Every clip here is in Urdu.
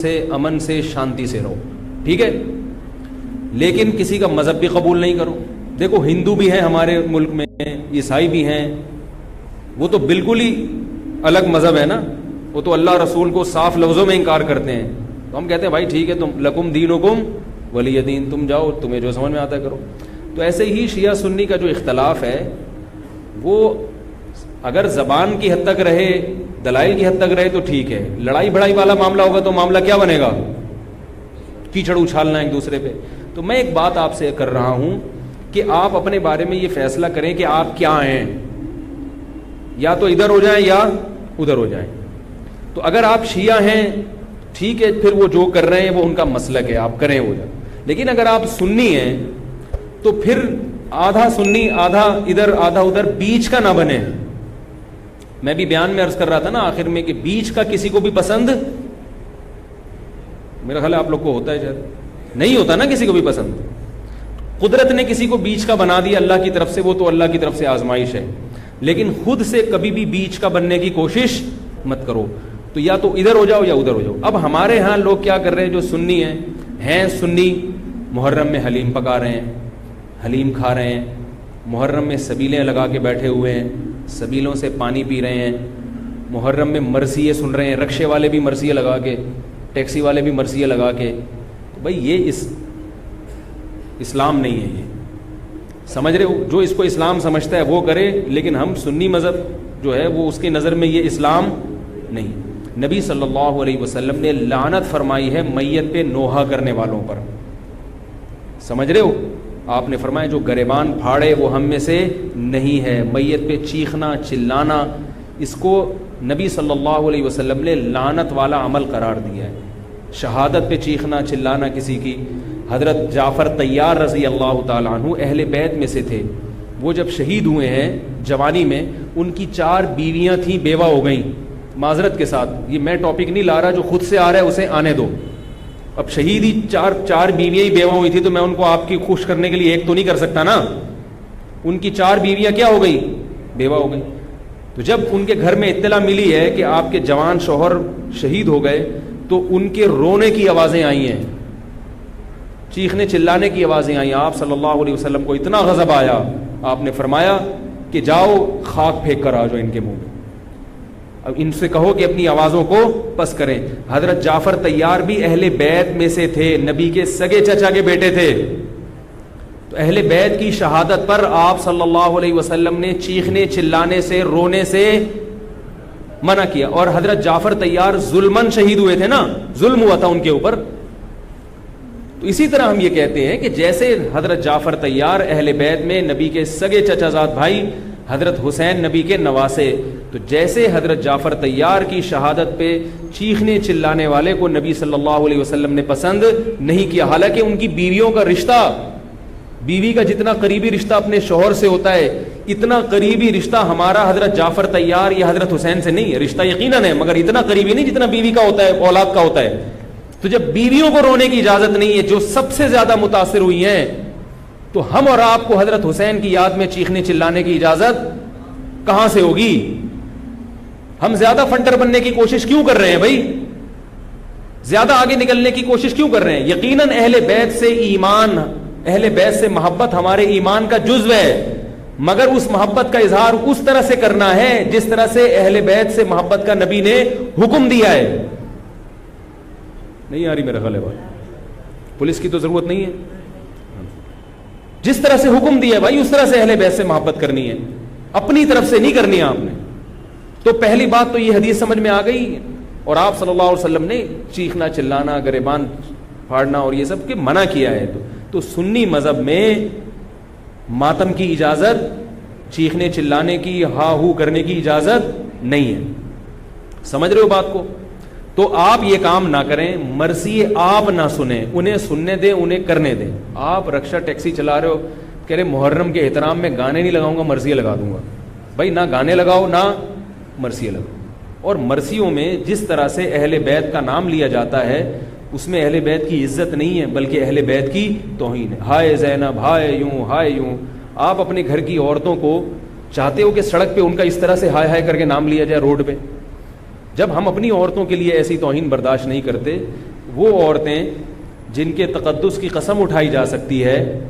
سے امن سے شانتی سے رہو، ٹھیک ہے، لیکن کسی کا مذہب بھی قبول نہیں کرو۔ دیکھو ہندو بھی ہیں ہمارے ملک میں، عیسائی بھی ہیں، وہ تو بالکل ہی الگ مذہب ہے نا، وہ تو اللہ رسول کو صاف لفظوں میں انکار کرتے ہیں۔ تو ہم کہتے ہیں بھائی ٹھیک ہے، تم لکم دینکم ولی دین، تم جاؤ، تمہیں جو سمجھ میں آتا ہے کرو۔ تو ایسے ہی شیعہ سنی کا جو اختلاف ہے وہ اگر زبان کی حد تک رہے، دلائل کی حد تک رہے تو ٹھیک ہے، لڑائی بڑائی والا معاملہ ہوگا تو معاملہ کیا بنے گا؟ کیچڑ اچھالنا ایک دوسرے پہ۔ تو میں ایک بات آپ سے کر رہا ہوں کہ آپ اپنے بارے میں یہ فیصلہ کریں کہ آپ کیا ہیں، یا تو ادھر ہو جائیں یا ادھر ہو جائیں۔ تو اگر آپ شیعہ ہیں ٹھیک ہے، پھر وہ جو کر رہے ہیں وہ ان کا مسلک ہے، آپ کریں وہ جائیں۔ لیکن اگر آپ سنی ہیں تو پھر آدھا سنی آدھا ادھر آدھا ادھر، بیچ کا نہ بنے۔ میں بھی بیان میں عرض کر رہا تھا نا آخر میں کہ بیچ کا کسی کو بھی پسند، میرا خیال ہے آپ لوگ کو ہوتا ہے، شاید نہیں ہوتا نا کسی کو بھی پسند۔ قدرت نے کسی کو بیچ کا بنا دیا اللہ کی طرف سے، وہ تو اللہ کی طرف سے آزمائش ہے، لیکن خود سے کبھی بھی بیچ کا بننے کی کوشش مت کرو۔ تو یا تو ادھر ہو جاؤ یا ادھر ہو جاؤ۔ اب ہمارے ہاں لوگ کیا کر رہے ہیں، جو سنی ہیں سنی، محرم میں حلیم پکا رہے ہیں، حلیم کھا رہے ہیں، محرم میں سبیلیں لگا کے بیٹھے ہوئے ہیں، سبیلوں سے پانی پی رہے ہیں، محرم میں مرثیے سن رہے ہیں، رکشے والے بھی مرثیے لگا کے، ٹیکسی والے بھی مرثیے لگا کے۔ تو بھائی یہ اسلام نہیں ہے، یہ سمجھ رہے ہو؟ جو اس کو اسلام سمجھتا ہے وہ کرے، لیکن ہم سنی مذہب جو ہے وہ اس کی نظر میں یہ اسلام نہیں۔ نبی صلی اللہ علیہ وسلم نے لعنت فرمائی ہے میت پہ نوحہ کرنے والوں پر، سمجھ رہے ہو؟ آپ نے فرمایا جو گریبان پھاڑے وہ ہم میں سے نہیں ہے۔ میت پہ چیخنا چلانا، اس کو نبی صلی اللہ علیہ وسلم نے لعنت والا عمل قرار دیا ہے۔ شہادت پہ چیخنا چلانا کسی کی، حضرت جعفر طیار رضی اللہ تعالیٰ عنہ اہل بیت میں سے تھے، وہ جب شہید ہوئے ہیں جوانی میں، ان کی 4 بیویاں تھیں، بیوہ ہو گئیں۔ معذرت کے ساتھ یہ میں ٹاپک نہیں لا رہا، جو خود سے آ رہا ہے اسے آنے دو۔ اب شہید ہی چار بیویاں ہی بیوہ ہوئی تھی، تو میں ان کو آپ کی خوش کرنے کے لیے ایک تو نہیں کر سکتا نا۔ ان کی 4 بیویاں کیا ہو گئی؟ بیوہ ہو گئی۔ تو جب ان کے گھر میں اطلاع ملی ہے کہ آپ کے جوان شوہر شہید ہو گئے، تو ان کے رونے کی آوازیں آئی ہیں، چیخنے چلانے کی آوازیں آئیں۔ آپ صلی اللہ علیہ وسلم کو اتنا غضب آیا، آپ نے فرمایا کہ جاؤ خاک پھینک کر آ جاؤ ان کے منہ میں، اب ان سے کہو کہ اپنی آوازوں کو پس کریں۔ حضرت جعفر طیار بھی اہل بیت میں سے تھے، نبی کے سگے چچا کے بیٹے تھے۔ تو اہل بیت کی شہادت پر آپ صلی اللہ علیہ وسلم نے چیخنے چلانے سے، رونے سے منع کیا۔ اور حضرت جعفر طیار ظلمن شہید ہوئے تھے نا، ظلم ہوا تھا ان کے اوپر۔ تو اسی طرح ہم یہ کہتے ہیں کہ جیسے حضرت جعفر طیار اہل بیت میں نبی کے سگے چچا زاد بھائی، حضرت حسین نبی کے نواسے، تو جیسے حضرت جعفر طیار کی شہادت پہ چیخنے چلانے والے کو نبی صلی اللہ علیہ وسلم نے پسند نہیں کیا، حالانکہ ان کی بیویوں کا رشتہ، بیوی کا جتنا قریبی رشتہ اپنے شوہر سے ہوتا ہے، اتنا قریبی رشتہ ہمارا حضرت جعفر طیار یا حضرت حسین سے نہیں ہے۔ رشتہ یقیناً ہے، مگر اتنا قریبی نہیں جتنا بیوی کا ہوتا ہے، اولاد کا ہوتا ہے۔ تو جب بیویوں کو رونے کی اجازت نہیں ہے، جو سب سے زیادہ متاثر ہوئی ہیں، تو ہم اور آپ کو حضرت حسین کی یاد میں چیخنے چلانے کی اجازت کہاں سے ہوگی؟ ہم زیادہ فنٹر بننے کی کوشش کیوں کر رہے ہیں بھائی؟ زیادہ آگے نکلنے کی کوشش کیوں کر رہے ہیں؟ یقیناً اہل بیت سے ایمان، اہل بیت سے محبت ہمارے ایمان کا جزو ہے، مگر اس محبت کا اظہار اس طرح سے کرنا ہے جس طرح سے اہل بیت سے محبت کا نبی نے حکم دیا ہے۔ نہیں آ رہی میرا خیال ہے بات، پولیس کی تو ضرورت نہیں ہے، جس طرح سے حکم دیا ہے بھائی اس طرح سے اہل بیت سے محبت کرنی ہے، اپنی طرف سے نہیں کرنی ہے آپ نے۔ تو پہلی بات تو یہ حدیث سمجھ میں آ گئی، اور آپ صلی اللہ علیہ وسلم نے چیخنا چلانا، گریبان پھاڑنا اور یہ سب کے منع کیا ہے۔ تو سنی مذہب میں ماتم کی اجازت، چیخنے چلانے کی، ہا ہو کرنے کی اجازت نہیں ہے، سمجھ رہے ہو بات کو؟ تو آپ یہ کام نہ کریں، مرثی آپ نہ سنیں، انہیں سننے دیں، انہیں کرنے دیں۔ آپ رکشہ ٹیکسی چلا رہے ہو، کہہ رہے محرم کے احترام میں گانے نہیں لگاؤں گا، مرثیے لگا دوں گا۔ بھائی نہ گانے لگاؤ نہ مرثیے لگاؤ۔ اور مرثیوں میں جس طرح سے اہل بیت کا نام لیا جاتا ہے، اس میں اہل بیت کی عزت نہیں ہے بلکہ اہل بیت کی توہین ہے۔ ہائے زینب، ہائے یوں، ہائے یوں۔ آپ اپنے گھر کی عورتوں کو چاہتے ہو کہ سڑک پہ ان کا اس طرح سے ہائے ہائے کر کے نام لیا جائے روڈ پہ؟ جب ہم اپنی عورتوں کے لیے ایسی توہین برداشت نہیں کرتے، وہ عورتیں جن کے تقدس کی قسم اٹھائی جا سکتی ہے،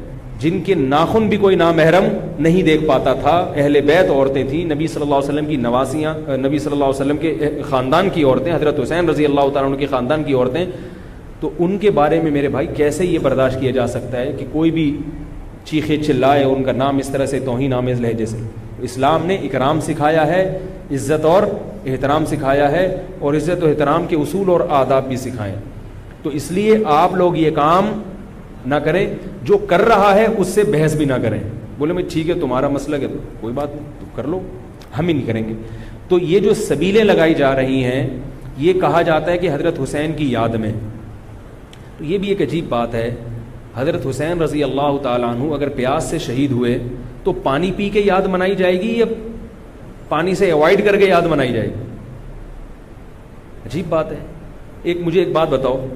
جن کے ناخن بھی کوئی نامحرم نہیں دیکھ پاتا تھا، اہل بیت عورتیں تھیں، نبی صلی اللہ علیہ وسلم کی نواسیاں، نبی صلی اللہ علیہ وسلم کے خاندان کی عورتیں، حضرت حسین رضی اللہ تعالیٰ عنہ کے خاندان کی عورتیں، تو ان کے بارے میں میرے بھائی کیسے یہ برداشت کیا جا سکتا ہے کہ کوئی بھی چیخے چلائے ان کا نام اس طرح سے توہین آمیز لہجے سے؟ اسلام نے اکرام سکھایا ہے، عزت اور احترام سکھایا ہے، اور عزت و احترام کے اصول اور آداب بھی سکھائے. تو اس لیے آپ لوگ یہ کام نہ کریں، جو کر رہا ہے اس سے بحث بھی نہ کریں. بولے میں ٹھیک ہے تمہارا مسلک ہے تو کوئی بات نہیں، تو کر لو، ہم ہی نہیں کریں گے. تو یہ جو سبیلیں لگائی جا رہی ہیں، یہ کہا جاتا ہے کہ حضرت حسین کی یاد میں. تو یہ بھی ایک عجیب بات ہے. حضرت حسین رضی اللہ تعالیٰ عنہ اگر پیاس سے شہید ہوئے تو پانی پی کے یاد منائی جائے گی یا پانی سے اوائڈ کر کے یاد منائی جائے گی؟ عجیب بات ہے. مجھے ایک بات بتاؤ،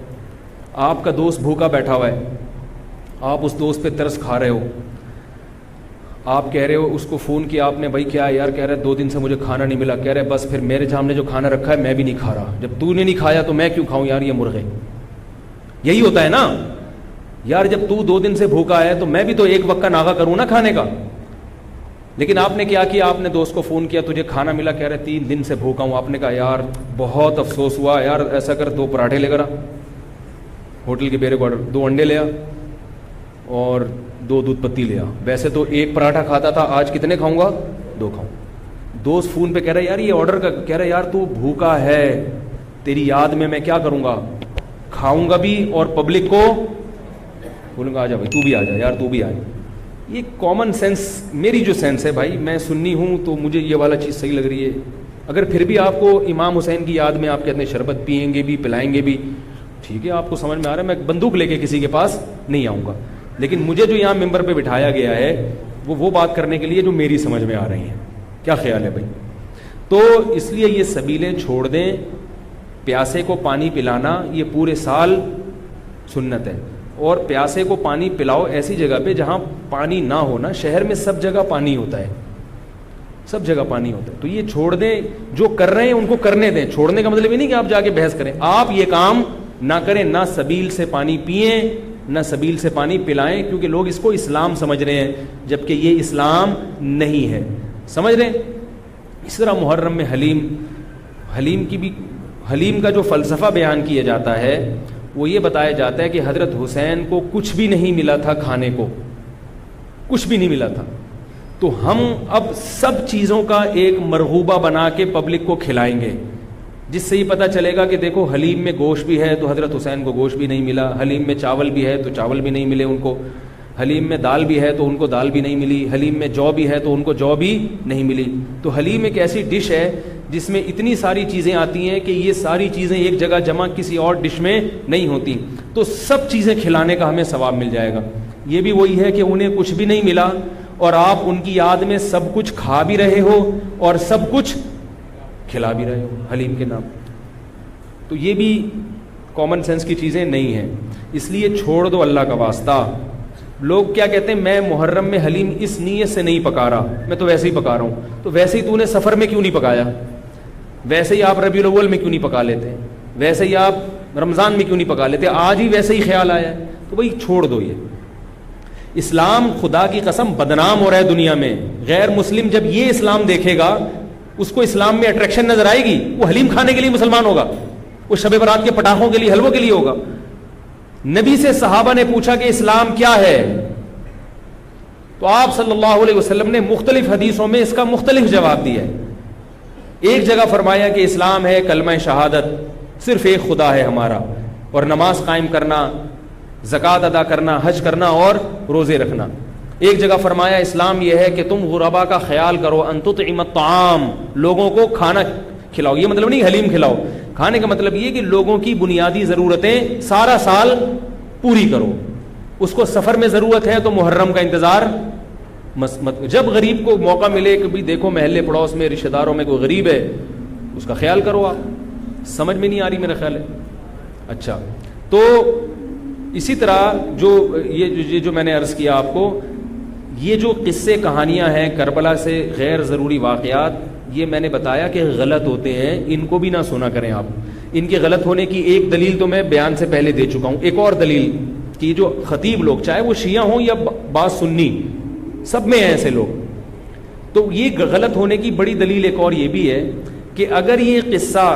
آپ کا دوست بھوکا بیٹھا ہوا ہے، آپ اس دوست پہ ترس کھا رہے ہو، آپ کہہ رہے ہو، اس کو فون کیا آپ نے، بھائی کیا یار؟ کہہ رہے 2 دن سے مجھے کھانا نہیں ملا. کہہ رہے بس پھر میرے سامنے جو کھانا رکھا ہے میں بھی نہیں کھا رہا، جب تو نے نہیں کھایا تو میں کیوں کھاؤں یار یہ مرغے؟ یہی ہوتا ہے نا یار، جب تو 2 دن سے بھوکا ہے تو میں بھی تو ایک وقت کا ناغہ کروں نا کھانے کا. لیکن آپ نے کیا کیا؟ آپ نے دوست کو فون کیا، تجھے کھانا ملا؟ کہہ رہے 3 دن سے بھوکا ہوں. آپ نے کہا یار بہت افسوس ہوا یار، ایسا کر 2 پراٹھے لے کر آ، ہوٹل کے بیرے کو آرڈر، 2 انڈے لے آ اور 2 دودھ پتی لے آ. ویسے تو 1 پراٹھا کھاتا تھا، آج کتنے کھاؤں گا؟ 2 کھاؤں. دوست فون پہ کہہ رہا ہے یار یہ آرڈر کا، کہہ رہا ہے یار تو بھوکا ہے، تیری یاد میں کیا کروں گا، کھاؤں گا بھی اور پبلک کو بولوں گا آ جا بھائی تو بھی آ جا یار تو بھی آ جا. یہ کامن سینس، میری جو سینس ہے بھائی، میں سنی ہوں تو مجھے یہ والا چیز صحیح لگ رہی ہے. اگر پھر بھی آپ کو امام حسین کی یاد میں آپ کہتے ہیں شربت پئیں گے بھی پلائیں گے بھی، ٹھیک ہے آپ کو سمجھ میں آ رہا ہے، میں بندوق لے کے کسی کے پاس نہیں آؤں گا. لیکن مجھے جو یہاں ممبر پہ بٹھایا گیا ہے وہ بات کرنے کے لیے جو میری سمجھ میں آ رہی ہیں. کیا خیال ہے بھائی؟ تو اس لیے یہ سبیلیں چھوڑ دیں. پیاسے کو پانی پلانا یہ پورے سال سنت ہے، اور پیاسے کو پانی پلاؤ ایسی جگہ پہ جہاں پانی نہ ہونا. شہر میں سب جگہ پانی ہوتا ہے، سب جگہ پانی ہوتا ہے. تو یہ چھوڑ دیں، جو کر رہے ہیں ان کو کرنے دیں. چھوڑنے کا مطلب یہ نہیں کہ آپ جا کے بحث کریں. آپ یہ کام نہ کریں، نہ سبیل سے پانی پئیں نہ سبیل سے پانی پلائیں، کیونکہ لوگ اس کو اسلام سمجھ رہے ہیں جبکہ یہ اسلام نہیں ہے. سمجھ رہے ہیں؟ اس طرح محرم میں حلیم کا جو فلسفہ بیان کیا جاتا ہے وہ یہ بتایا جاتا ہے کہ حضرت حسین کو کچھ بھی نہیں ملا تھا، کھانے کو کچھ بھی نہیں ملا تھا، تو ہم اب سب چیزوں کا ایک مرغوبہ بنا کے پبلک کو کھلائیں گے، جس سے یہ پتہ چلے گا کہ دیکھو حلیم میں گوشت بھی ہے تو حضرت حسین کو گوشت بھی نہیں ملا، حلیم میں چاول بھی ہے تو چاول بھی نہیں ملے ان کو، حلیم میں دال بھی ہے تو ان کو دال بھی نہیں ملی، حلیم میں جو بھی ہے تو ان کو جو بھی نہیں ملی. تو حلیم ایک ایسی ڈش ہے جس میں اتنی ساری چیزیں آتی ہیں کہ یہ ساری چیزیں ایک جگہ جمع کسی اور ڈش میں نہیں ہوتی. تو سب چیزیں کھلانے کا ہمیں ثواب مل جائے گا. یہ بھی وہی ہے کہ انہیں کچھ بھی نہیں ملا اور آپ ان کی یاد میں سب کچھ کھا بھی رہے ہو اور سب کچھ کھلا بھی رہے ہو حلیم کے نام. تو یہ بھی کامن سینس کی چیزیں نہیں ہیں، اس لیے چھوڑ دو اللہ کا واسطہ. لوگ کیا کہتے ہیں، میں محرم میں حلیم اس نیت سے نہیں پکا رہا، میں تو ویسے ہی پکا رہا ہوں. تو ویسے ہی تو نے سفر میں کیوں نہیں پکایا؟ ویسے ہی آپ ربیع الاول میں کیوں نہیں پکا لیتے؟ ویسے ہی آپ رمضان میں کیوں نہیں پکا لیتے؟ آج ہی ویسے ہی خیال آیا ہے. تو بھائی چھوڑ دو. یہ اسلام خدا کی قسم بدنام ہو رہا ہے دنیا میں. غیر مسلم جب یہ اسلام دیکھے گا، اس کو اسلام میں اٹریکشن نظر آئے گی، وہ حلیم کھانے کے لیے مسلمان ہوگا، وہ شب برات کے پٹاخوں کے لیے، حلووں کے لیے ہوگا. نبی سے صحابہ نے پوچھا کہ اسلام کیا ہے، تو آپ صلی اللہ علیہ وسلم نے مختلف حدیثوں میں اس کا مختلف جواب دیا ہے. ایک جگہ فرمایا کہ اسلام ہے کلمہ شہادت، صرف ایک خدا ہے ہمارا، اور نماز قائم کرنا، زکوٰۃ ادا کرنا، حج کرنا اور روزے رکھنا. ایک جگہ فرمایا اسلام یہ ہے کہ تم غربا کا خیال کرو، ان تطعم الطعام، لوگوں کو کھانا کھلاؤ. یہ مطلب نہیں حلیم کھلاؤ، کھانے کا مطلب یہ کہ لوگوں کی بنیادی ضرورتیں سارا سال پوری کرو. اس کو سفر میں ضرورت ہے تو محرم کا انتظار جب غریب کو موقع ملے کہ بھی دیکھو محلے پڑوس میں رشتہ داروں میں کوئی غریب ہے اس کا خیال کرو. آپ سمجھ میں نہیں آ رہی میرا خیال ہے. اچھا، تو اسی طرح جو میں نے عرض کیا آپ کو، یہ جو قصے کہانیاں ہیں کربلا سے غیر ضروری واقعات، یہ میں نے بتایا کہ غلط ہوتے ہیں، ان کو بھی نہ سنا کریں آپ. ان کے غلط ہونے کی ایک دلیل تو میں بیان سے پہلے دے چکا ہوں. ایک اور دلیل کہ جو خطیب لوگ چاہے وہ شیعہ ہوں یا بعض سنی, سب میں ہیں ایسے لوگ, تو یہ غلط ہونے کی بڑی دلیل ایک اور یہ بھی ہے کہ اگر یہ قصہ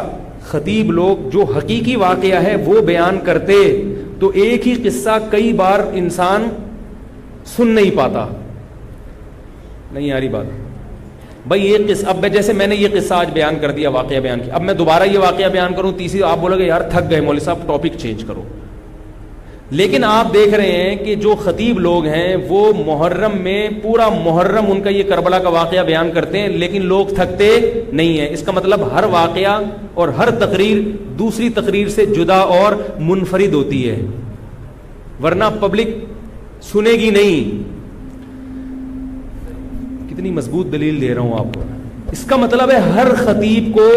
خطیب لوگ جو حقیقی واقعہ ہے وہ بیان کرتے تو ایک ہی قصہ کئی بار انسان سن نہیں پاتا. نہیں آ رہی بات بھائی؟ یہ قصہ اب جیسے میں نے یہ قصہ آج بیان کر دیا, واقعہ بیان کیا, اب میں دوبارہ یہ واقعہ بیان کروں تیسری, آپ بولو گے یار تھک گئے مولوی صاحب, ٹاپک چینج کرو. لیکن آپ دیکھ رہے ہیں کہ جو خطیب لوگ ہیں وہ محرم میں پورا محرم ان کا یہ کربلا کا واقعہ بیان کرتے ہیں, لیکن لوگ تھکتے نہیں ہیں. اس کا مطلب ہر واقعہ اور ہر تقریر دوسری تقریر سے جدا اور منفرد ہوتی ہے, ورنہ پبلک سنے گی نہیں. کتنی مضبوط دلیل دے رہا ہوں آپ کو. اس کا مطلب ہے ہر خطیب کو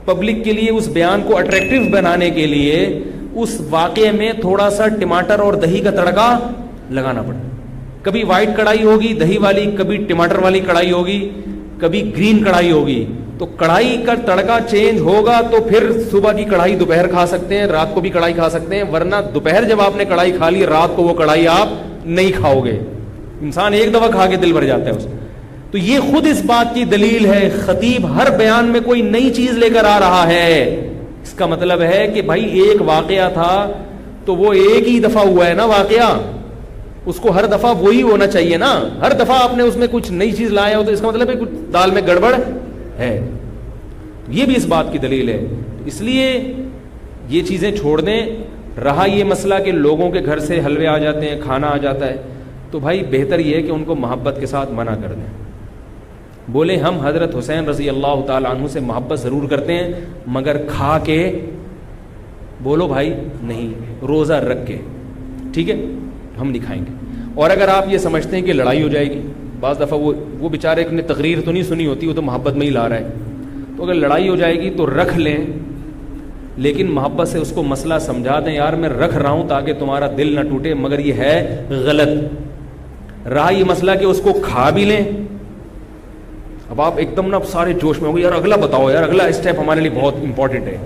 پبلک کے لیے اس بیان کو اٹریکٹیو بنانے کے لیے اس واقعے میں تھوڑا سا ٹماٹر اور دہی کا تڑکا لگانا پڑتا. کبھی وائٹ کڑھائی ہوگی دہی والی, کبھی ٹماٹر والی کڑھائی ہوگی, کبھی گرین کڑھائی ہوگی, تو کڑھائی کا تڑکا چینج ہوگا تو پھر صبح کی کڑھائی دوپہر کھا سکتے ہیں, رات کو بھی کڑھائی کھا سکتے ہیں, ورنہ دوپہر جب آپ نے کڑھائی کھا لی رات کو وہ کڑھائی آپ نہیں کھاؤ گے. انسان ایک دفعہ کھا کے دل بھر جاتا ہے اس. تو یہ خود اس بات کی دلیل ہے خطیب ہر بیان میں کوئی نئی چیز لے کر آ رہا ہے. اس کا مطلب ہے کہ بھائی ایک واقعہ تھا تو وہ ایک ہی دفعہ ہوا ہے نا واقعہ, اس کو ہر دفعہ وہی ہونا چاہیے نا. ہر دفعہ آپ نے اس میں کچھ نئی چیز لایا ہو تو اس کا مطلب ہے کچھ دال میں گڑبڑ ہے. یہ بھی اس بات کی دلیل ہے. اس لیے یہ چیزیں چھوڑ دیں. رہا یہ مسئلہ کہ لوگوں کے گھر سے حلوے آ جاتے ہیں, کھانا آ جاتا ہے, تو بھائی بہتر یہ ہے کہ ان کو محبت کے ساتھ منع کر دیں. بولے ہم حضرت حسین رضی اللہ تعالی عنہ سے محبت ضرور کرتے ہیں مگر کھا کے بولو بھائی نہیں, روزہ رکھ کے, ٹھیک ہے ہم نہیں کھائیں گے. اور اگر آپ یہ سمجھتے ہیں کہ لڑائی ہو جائے گی, بعض دفعہ وہ بیچارے نے تقریر تو نہیں سنی ہوتی, وہ تو محبت میں ہی لا رہا ہے, تو اگر لڑائی ہو جائے گی تو رکھ لیں, لیکن محبت سے اس کو مسئلہ سمجھا دیں, یار میں رکھ رہا ہوں تاکہ تمہارا دل نہ ٹوٹے مگر یہ ہے غلط. رہا یہ مسئلہ کہ اس کو کھا بھی لیں, اب آپ ایک دم نا سارے جوش میں ہوں گے, یار اگلا بتاؤ, یار اگلا اسٹیپ ہمارے لیے بہت امپورٹنٹ ہے,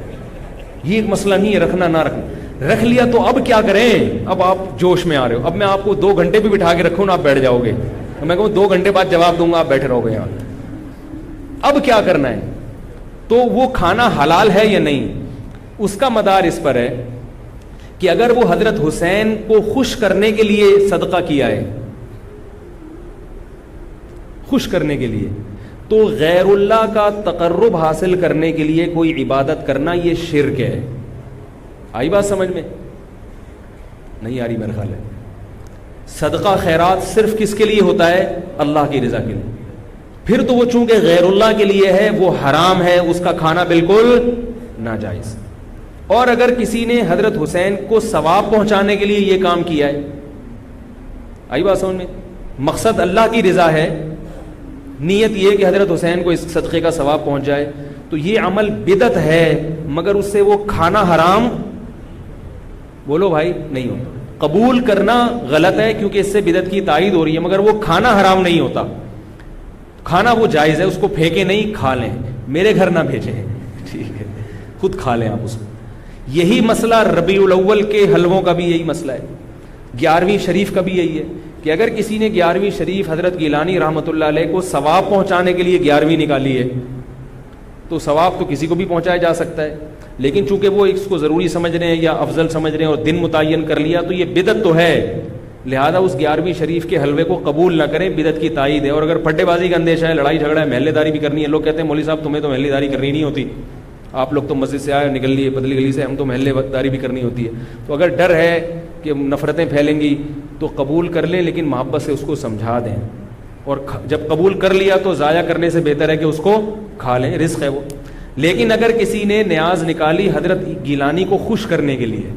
یہ ایک مسئلہ نہیں ہے رکھنا نہ رکھنا. رکھ لیا تو اب کیا کریں؟ اب آپ جوش میں آ رہے ہو, اب میں آپ کو 2 گھنٹے بھی بٹھا کے رکھوں نا آپ بیٹھ جاؤ گے, میں کہوں 2 گھنٹے بعد جواب دوں گا آپ بیٹھے رہو گے یہاں. اب کیا کرنا ہے؟ تو وہ کھانا حلال ہے یا نہیں, اس کا مدار اس پر ہے کہ اگر وہ حضرت حسین کو خوش کرنے کے لیے صدقہ کیا ہے, خوش کرنے کے لیے, تو غیر اللہ کا تقرب حاصل کرنے کے لیے کوئی عبادت کرنا یہ شرک ہے. آئی بات سمجھ میں؟ نہیں آ رہی میرا خیال ہے. صدقہ خیرات صرف کس کے لیے ہوتا ہے؟ اللہ کی رضا کے لیے. پھر تو وہ چونکہ غیر اللہ کے لیے ہے وہ حرام ہے, اس کا کھانا بالکل ناجائز. اور اگر کسی نے حضرت حسین کو ثواب پہنچانے کے لیے یہ کام کیا ہے, آئی بات سمجھ میں, مقصد اللہ کی رضا ہے, نیت یہ کہ حضرت حسین کو اس صدقے کا ثواب پہنچ جائے, تو یہ عمل بدعت ہے مگر اس سے وہ کھانا حرام بولو بھائی نہیں ہوتا. قبول کرنا غلط ہے کیونکہ اس سے بدعت کی تائید ہو رہی ہے, مگر وہ کھانا حرام نہیں ہوتا. کھانا وہ جائز ہے, اس کو پھینکے نہیں, کھا لیں, میرے گھر نہ بھیجیں, ٹھیک ہے, خود کھا لیں آپ اس کو. یہی مسئلہ ربیع الاول کے حلووں کا بھی یہی مسئلہ ہے, 11ویں شریف کا بھی یہی ہے کہ اگر کسی نے 11ویں شریف حضرت گیلانی رحمۃ اللہ علیہ کو ثواب پہنچانے کے لیے 11ویں نکالی ہے تو ثواب تو کسی کو بھی پہنچایا جا سکتا ہے, لیکن چونکہ وہ اس کو ضروری سمجھ رہے ہیں یا افضل سمجھ رہے ہیں اور دن متعین کر لیا تو یہ بدعت تو ہے, لہذا اس 11ویں شریف کے حلوے کو قبول نہ کریں, بدعت کی تائید ہے. اور اگر پھڈے بازی کا اندیشہ ہے, لڑائی جھگڑا ہے, محلے داری بھی کرنی ہے, لوگ کہتے ہیں مولوی صاحب تمہیں تو محلے داری کرنی نہیں ہوتی, آپ لوگ تو مسجد سے آئے نکل لیے پتلی گلی سے, ہم تو محلے داری بھی کرنی ہوتی ہے. تو اگر ڈر ہے کہ نفرتیں پھیلیں گی تو قبول کر لیں, لیکن محبت سے اس کو سمجھا دیں, اور جب قبول کر لیا تو ضائع کرنے سے بہتر ہے کہ اس کو کھا لیں, رزق ہے وہ. لیکن اگر کسی نے نیاز نکالی حضرت گیلانی کو خوش کرنے کے لیے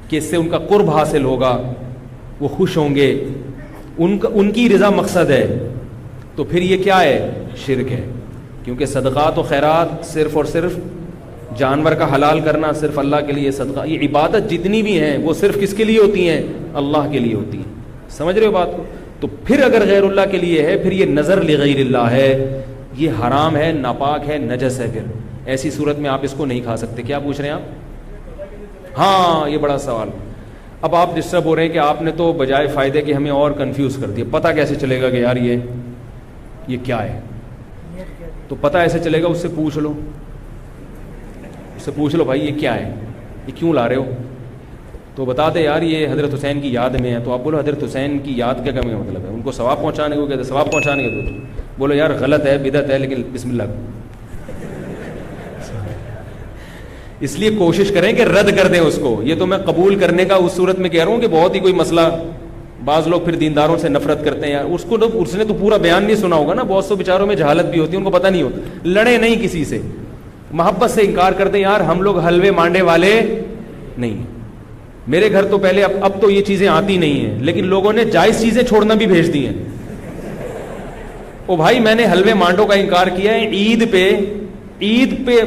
کہ اس سے ان کا قرب حاصل ہوگا, وہ خوش ہوں گے, ان کی رضا مقصد ہے, تو پھر یہ کیا ہے؟ شرک ہے. کیونکہ صدقات و خیرات صرف اور صرف جانور کا حلال کرنا صرف اللہ کے لیے, صدقہ یہ عبادت جتنی بھی ہیں وہ صرف کس کے لیے ہوتی ہیں؟ اللہ کے لیے ہوتی ہیں. سمجھ رہے ہو بات کو؟ تو پھر اگر غیر اللہ کے لیے ہے پھر یہ نظر لغیر اللہ ہے, یہ حرام ہے, ناپاک ہے, نجس ہے. پھر ایسی صورت میں آپ اس کو نہیں کھا سکتے. کیا پوچھ رہے ہیں آپ؟ ہاں یہ بڑا سوال. اب آپ ڈسٹرب ہو رہے ہیں کہ آپ نے تو بجائے فائدے کہ ہمیں اور کنفیوز کر دیا. پتہ کیسے چلے گا کہ یار یہ کیا ہے؟ تو پتہ ایسے چلے گا اس سے پوچھ لو, اس سے پوچھ لو بھائی یہ کیا ہے, یہ کیوں لا رہے ہو؟ تو بتا دے یار یہ حضرت حسین کی یاد میں ہے. تو آپ بولو حضرت حسین کی یاد کیا کا مطلب ہے؟ ان کو ثواب پہنچانے کو کہتے ہیں, ثواب پہنچانے کے. تو بولو یار غلط ہے, بدعت ہے, لیکن بسم اللہ. اس لیے کوشش کریں کہ رد کر دیں اس کو. یہ تو میں قبول کرنے کا اس صورت میں کہہ رہا ہوں کہ بہت ہی کوئی مسئلہ, بعض لوگ پھر دینداروں سے نفرت کرتے ہیں. اس کو اس نے تو پورا بیان نہیں سنا ہوگا نا, بہت سے بیچاروں میں جہالت بھی ہوتی ہے, ان کو پتہ نہیں ہوتا. لڑے نہیں کسی سے, محبت سے انکار کر دیں, یار ہم لوگ حلوے مانڈے والے نہیں. میرے گھر تو پہلے, اب تو یہ چیزیں آتی نہیں ہیں, لیکن لوگوں نے جائز چیزیں چھوڑنا بھی بھیج دی ہیں. او بھائی میں نے حلوے مانڈوں کا انکار کیا ہے. عید پہ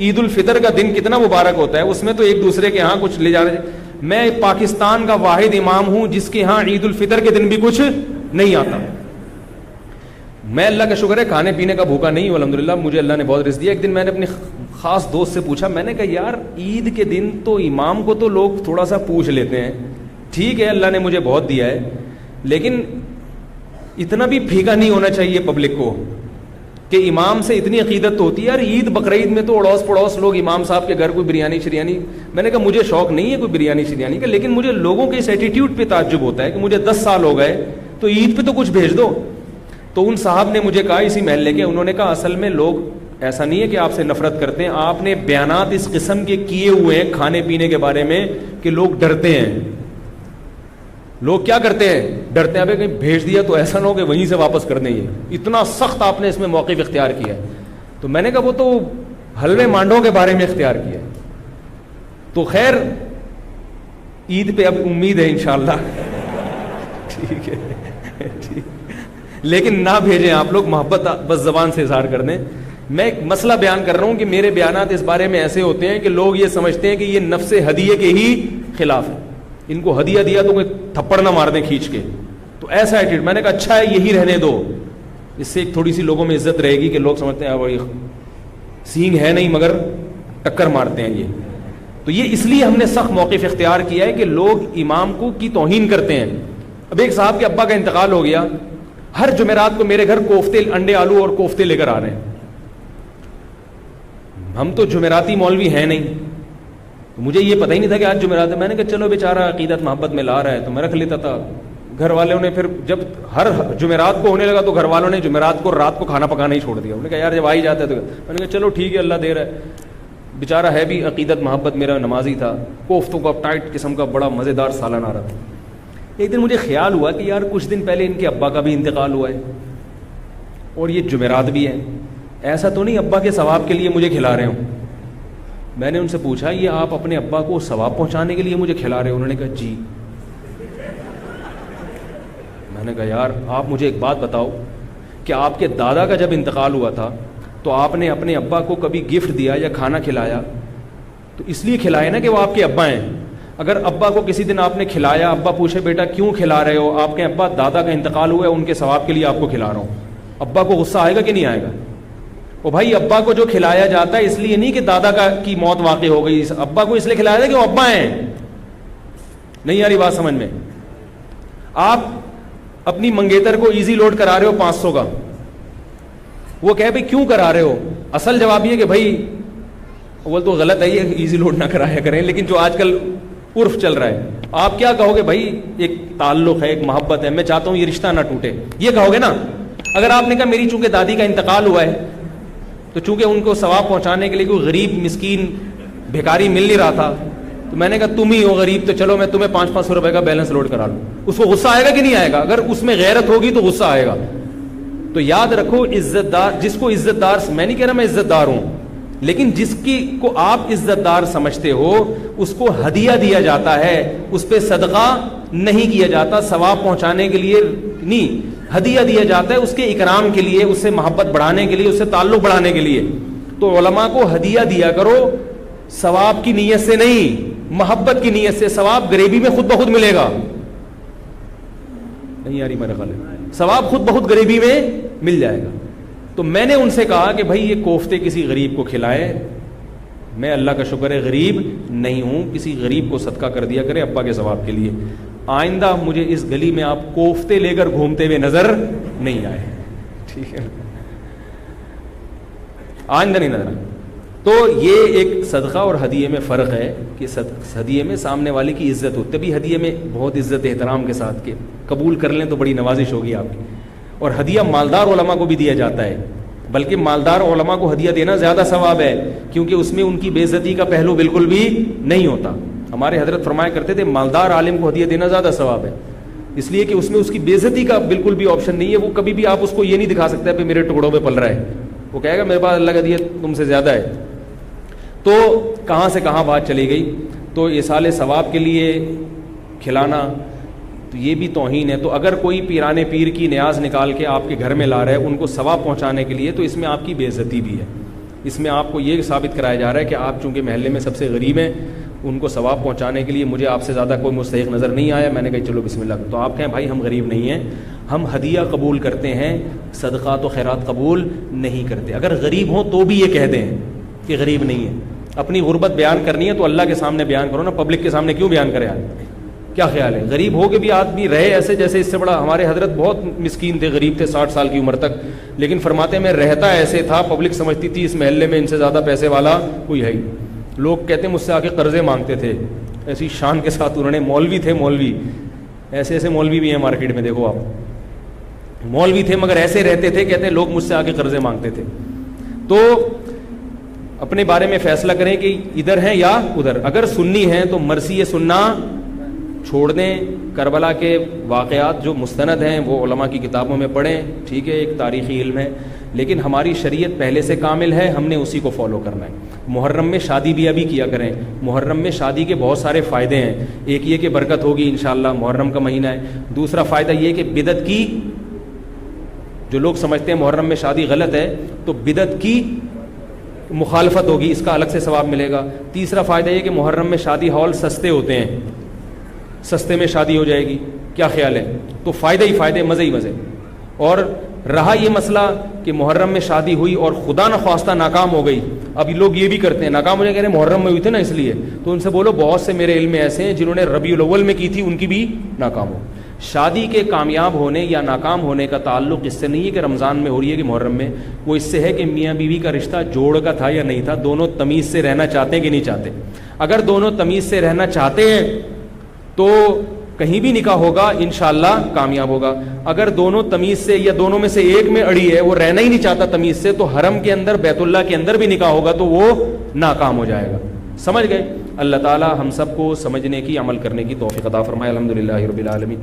عید الفطر کا دن کتنا مبارک ہوتا ہے, اس میں تو ایک دوسرے کے ہاں کچھ لے جا رہے. میں پاکستان کا واحد امام ہوں جس کے ہاں عید الفطر کے دن بھی کچھ نہیں آتا. میں اللہ کا شکر ہے کھانے پینے کا بھوکا نہیں ہوں الحمدللہ, مجھے اللہ نے بہت رزق دیا. ایک دن میں نے اپنے خاص دوست سے پوچھا, میں نے کہا یار عید کے دن تو امام کو تو لوگ تھوڑا سا پوچھ لیتے ہیں, ٹھیک ہے اللہ نے مجھے بہت دیا ہے, لیکن اتنا بھی پھیکا نہیں ہونا چاہیے پبلک کو کہ امام سے اتنی عقیدت تو ہوتی ہے. یار عید بقرعید میں تو اڑوس پڑوس لوگ امام صاحب کے گھر کوئی بریانی شریانی. میں نے کہا مجھے شوق نہیں ہے کوئی بریانی شریانی کا, لیکن مجھے لوگوں کے اس ایٹیٹیوڈ پہ تعجب ہوتا ہے کہ مجھے 10 سال ہو گئے تو عید پہ تو کچھ بھیج دو. تو ان صاحب نے مجھے کہا اسی محلے کے, انہوں نے کہا اصل میں لوگ ایسا نہیں ہے کہ آپ سے نفرت کرتے ہیں, آپ نے بیانات اس قسم کے کیے ہوئے ہیں کھانے پینے کے بارے میں کہ لوگ ڈرتے ہیں. لوگ کیا کرتے ہیں, ڈرتے ہیں کہیں بھیج دیا تو ایسا نہ ہو کہ وہیں سے واپس کر دیں. یہ اتنا سخت آپ نے اس میں موقف اختیار کیا ہے. تو میں نے کہا وہ تو حلوے مانڈوں کے بارے میں اختیار کیا ہے. تو خیر عید پہ اب امید ہے انشاءاللہ. ٹھیک ہے لیکن نہ بھیجیں آپ لوگ, محبت بس زبان سے اظہار کر دیں. میں ایک مسئلہ بیان کر رہا ہوں کہ میرے بیانات اس بارے میں ایسے ہوتے ہیں کہ لوگ یہ سمجھتے ہیں کہ یہ نفس ہدیے کے ہی خلاف ہے. ان کو ہدیہ دیا تو کوئی تھپڑ نہ مار دیں کھینچ کے, تو ایسا ایٹیٹیوڈ. میں نے کہا اچھا ہے یہی رہنے دو, اس سے ایک تھوڑی سی لوگوں میں عزت رہے گی کہ لوگ سمجھتے ہیں بھائی سینگ ہے نہیں مگر ٹکر مارتے ہیں یہ. تو یہ اس لیے ہم نے سخت موقف اختیار کیا ہے کہ لوگ امام کو کی توہین کرتے ہیں. اب ایک صاحب کے ابا کا انتقال ہو گیا, ہر جمعرات کو میرے گھر کوفتے, انڈے آلو اور کوفتے لے کر آ رہے ہیں. ہم تو جمعراتی مولوی ہیں نہیں, تو مجھے یہ پتہ ہی نہیں تھا کہ آج جمعرات ہے. میں نے کہا چلو بیچارہ عقیدت محبت میں لا رہا ہے تو میں رکھ لیتا تھا. گھر والوں نے پھر جب ہر جمعرات کو ہونے لگا تو گھر والوں نے جمعرات کو رات کو کھانا پکانا ہی چھوڑ دیا. انہوں نے کہا یار جب آ ہی جاتا ہے تو میں نے کہا چلو ٹھیک ہے اللہ دے رہا ہے. بیچارہ ہے بھی عقیدت محبت, میرا نمازی تھا. کوفتوں کا ٹائٹ قسم کا بڑا مزیدار سالن آ رہا تھا. ایک دن مجھے خیال ہوا کہ یار کچھ دن پہلے ان کے ابا کا بھی انتقال ہوا ہے اور یہ جمعرات بھی ہے, ایسا تو نہیں ابا کے ثواب کے لیے مجھے کھلا رہے ہوں. میں نے ان سے پوچھا یہ آپ اپنے ابا کو ثواب پہنچانے کے لیے مجھے کھلا رہے ہو؟ انہوں نے کہا جی. میں نے کہا یار آپ مجھے ایک بات بتاؤ کہ آپ کے دادا کا جب انتقال ہوا تھا تو آپ نے اپنے ابا کو کبھی گفٹ دیا یا کھانا کھلایا؟ تو اس لیے کھلایا نا کہ وہ آپ کے ابا ہیں. اگر ابا کو کسی دن آپ نے کھلایا, ابا پوچھے بیٹا کیوں کھلا رہے ہو, آپ کے ابا دادا کا انتقال ہوا ہے ان کے ثواب کے لیے آپ کو کھلا رہا ہوں, ابا کو غصہ آئے گا کہ نہیں آئے گا؟ وہ بھائی ابا کو جو کھلایا جاتا ہے اس لیے نہیں کہ دادا کی موت واقع ہو گئی, ابا کو اس لیے کھلایا جاتا ہے کہ وہ ابا ہیں. نہیں آ رہی بات سمجھ میں؟ آپ اپنی منگیتر کو ایزی لوڈ کرا رہے ہو 500 کا, وہ کہے بھائی کیوں کرا رہے ہو؟ اصل جواب یہ کہ بھائی وہ تو غلط ہے یہ ایزی لوڈ نہ کرایا کریں, لیکن جو آج کل عرف چل رہا ہے آپ کیا کہو گے؟ بھائی ایک تعلق ہے, ایک محبت ہے, میں چاہتا ہوں یہ رشتہ نہ ٹوٹے, یہ کہو گے نا. اگر آپ نے کہا میری چونکہ دادی کا انتقال ہوا ہے تو چونکہ ان کو ثواب پہنچانے کے لیے کوئی غریب مسکین بھیکاری مل نہیں رہا تھا تو میں نے کہا تم ہی ہو غریب تو چلو میں تمہیں 500 روپے کا بیلنس لوڈ کرا لوں, اس کو غصہ آئے گا کہ نہیں آئے گا؟ اگر اس میں غیرت ہوگی تو غصہ آئے گا. تو یاد رکھو عزت دار, جس کو عزت دار, میں نہیں کہہ رہا میں عزت دار ہوں, لیکن جس کی کو آپ عزت دار سمجھتے ہو اس کو ہدیہ دیا جاتا ہے, اس پہ صدقہ نہیں کیا جاتا, ثواب پہنچانے کے لیے نہیں, ہدیہ دیا جاتا ہے اس کے اکرام کے لیے, اس سے محبت بڑھانے کے لیے, اس سے تعلق بڑھانے کے لیے. تو علماء کو ہدیہ دیا کرو ثواب کی نیت سے نہیں, محبت کی نیت سے. ثواب غریبی میں خود بخود ملے گا. نہیں یاری میرا خیال ہے ثواب خود بخود غریبی میں مل جائے گا. تو میں نے ان سے کہا کہ بھائی یہ کوفتے کسی غریب کو کھلائیں, میں اللہ کا شکر ہے غریب نہیں ہوں, کسی غریب کو صدقہ کر دیا کرے ابا کے ثواب کے لیے. آئندہ مجھے اس گلی میں آپ کوفتے لے کر گھومتے ہوئے نظر نہیں آئے, ٹھیک ہے, آئندہ نہیں نظر آئے. تو یہ ایک صدقہ اور ہدیے میں فرق ہے کہ ہدیے میں سامنے والے کی عزت ہوتی ہے, تبھی ہدیے میں بہت عزت احترام کے ساتھ کہ قبول کر لیں تو بڑی نوازش ہوگی آپ کی. اور ہدیہ مالدار علماء کو بھی دیا جاتا ہے, بلکہ مالدار علماء کو ہدیہ دینا زیادہ ثواب ہے, کیونکہ اس میں ان کی بے عزتی کا پہلو بالکل بھی نہیں ہوتا. ہمارے حضرت فرمایا کرتے تھے مالدار عالم کو ہدیہ دینا زیادہ ثواب ہے, اس لیے کہ اس میں اس کی بے عزتی کا بالکل بھی آپشن نہیں ہے. وہ کبھی بھی آپ اس کو یہ نہیں دکھا سکتے کہ میرے ٹکڑوں پہ پل رہا ہے, وہ کہے گا میرے پاس اللہ کا ہدیہ تم سے زیادہ ہے. تو کہاں سے کہاں بات چلی گئی. تو ایصال ثواب کے لیے کھلانا تو یہ بھی توہین ہے. تو اگر کوئی پیران پیر کی نیاز نکال کے آپ کے گھر میں لا رہا ہے ان کو ثواب پہنچانے کے لیے, تو اس میں آپ کی بے عزتی بھی ہے. اس میں آپ کو یہ ثابت کرایا جا رہا ہے کہ آپ چونکہ محلے میں سب سے غریب ہیں, ان کو ثواب پہنچانے کے لیے مجھے آپ سے زیادہ کوئی مستحق نظر نہیں آیا, میں نے کہا چلو بسم اللہ. تو آپ کہیں بھائی ہم غریب نہیں ہیں, ہم ہدیہ قبول کرتے ہیں, صدقات و خیرات قبول نہیں کرتے. اگر غریب ہوں تو بھی یہ کہہ دیں کہ غریب نہیں ہے. اپنی غربت بیان کرنی ہے تو اللہ کے سامنے بیان کرو نا, پبلک کے سامنے کیوں بیان کرے آدمی. کیا خیال ہے, غریب ہو کے بھی آدمی رہے ایسے جیسے اس سے بڑا. ہمارے حضرت بہت مسکین تھے, غریب تھے 60 سال کی عمر تک, لیکن فرماتے میں رہتا ایسے تھا, پبلک سمجھتی تھی اس محلے میں ان سے زیادہ پیسے والا کوئی ہے ہی. لوگ کہتے ہیں مجھ سے آ کے قرضے مانگتے تھے, ایسی شان کے ساتھ انہوں نے. مولوی تھے, مولوی ایسے ایسے مولوی بھی ہیں مارکیٹ میں, دیکھو آپ, مولوی تھے مگر ایسے رہتے تھے, کہتے ہیں لوگ مجھ سے آ کے قرضے مانگتے تھے. تو اپنے بارے میں فیصلہ کریں کہ ادھر ہیں یا ادھر. اگر سنی ہیں تو مرثی سننا چھوڑ دیں. کربلا کے واقعات جو مستند ہیں وہ علماء کی کتابوں میں پڑھیں, ٹھیک ہے, ایک تاریخی علم ہے, لیکن ہماری شریعت پہلے سے کامل ہے, ہم نے اسی کو فالو کرنا ہے. محرم میں شادی بھی ابھی کیا کریں. محرم میں شادی کے بہت سارے فائدے ہیں. ایک یہ کہ برکت ہوگی انشاءاللہ, محرم کا مہینہ ہے. دوسرا فائدہ یہ کہ بدعت کی, جو لوگ سمجھتے ہیں محرم میں شادی غلط ہے تو بدعت کی مخالفت ہوگی, اس کا الگ سے ثواب ملے گا. تیسرا فائدہ یہ کہ محرم میں شادی ہال سستے ہوتے ہیں, سستے میں شادی ہو جائے گی. کیا خیال ہے؟ تو فائدے ہی فائدے, مزے ہی مزے. اور رہا یہ مسئلہ کہ محرم میں شادی ہوئی اور خدا نخواستہ ناکام ہو گئی. اب لوگ یہ بھی کرتے ہیں, ناکام ہو جائے, کہہ رہے ہیں محرم میں ہوئی تھی نا اس لیے. تو ان سے بولو بہت سے میرے علم میں ایسے ہیں جنہوں نے ربیع الاول میں کی تھی, ان کی بھی ناکام ہو. شادی کے کامیاب ہونے یا ناکام ہونے کا تعلق اس سے نہیں ہے کہ رمضان میں ہو رہی ہے کہ محرم میں, وہ اس سے ہے کہ میاں بیوی کا رشتہ جوڑ کا تھا یا نہیں تھا, دونوں تمیز سے رہنا چاہتے ہیں کہ نہیں چاہتے. اگر دونوں تمیز سے رہنا چاہتے ہیں تو کہیں بھی نکاح ہوگا انشاءاللہ کامیاب ہوگا. اگر دونوں تمیز سے یا دونوں میں سے ایک میں اڑی ہے, وہ رہنا ہی نہیں چاہتا تمیز سے, تو حرم کے اندر بیت اللہ کے اندر بھی نکاح ہوگا تو وہ ناکام ہو جائے گا. سمجھ گئے؟ اللہ تعالی ہم سب کو سمجھنے کی, عمل کرنے کی توفیق عطا فرمائے. الحمدللہ رب العالمین.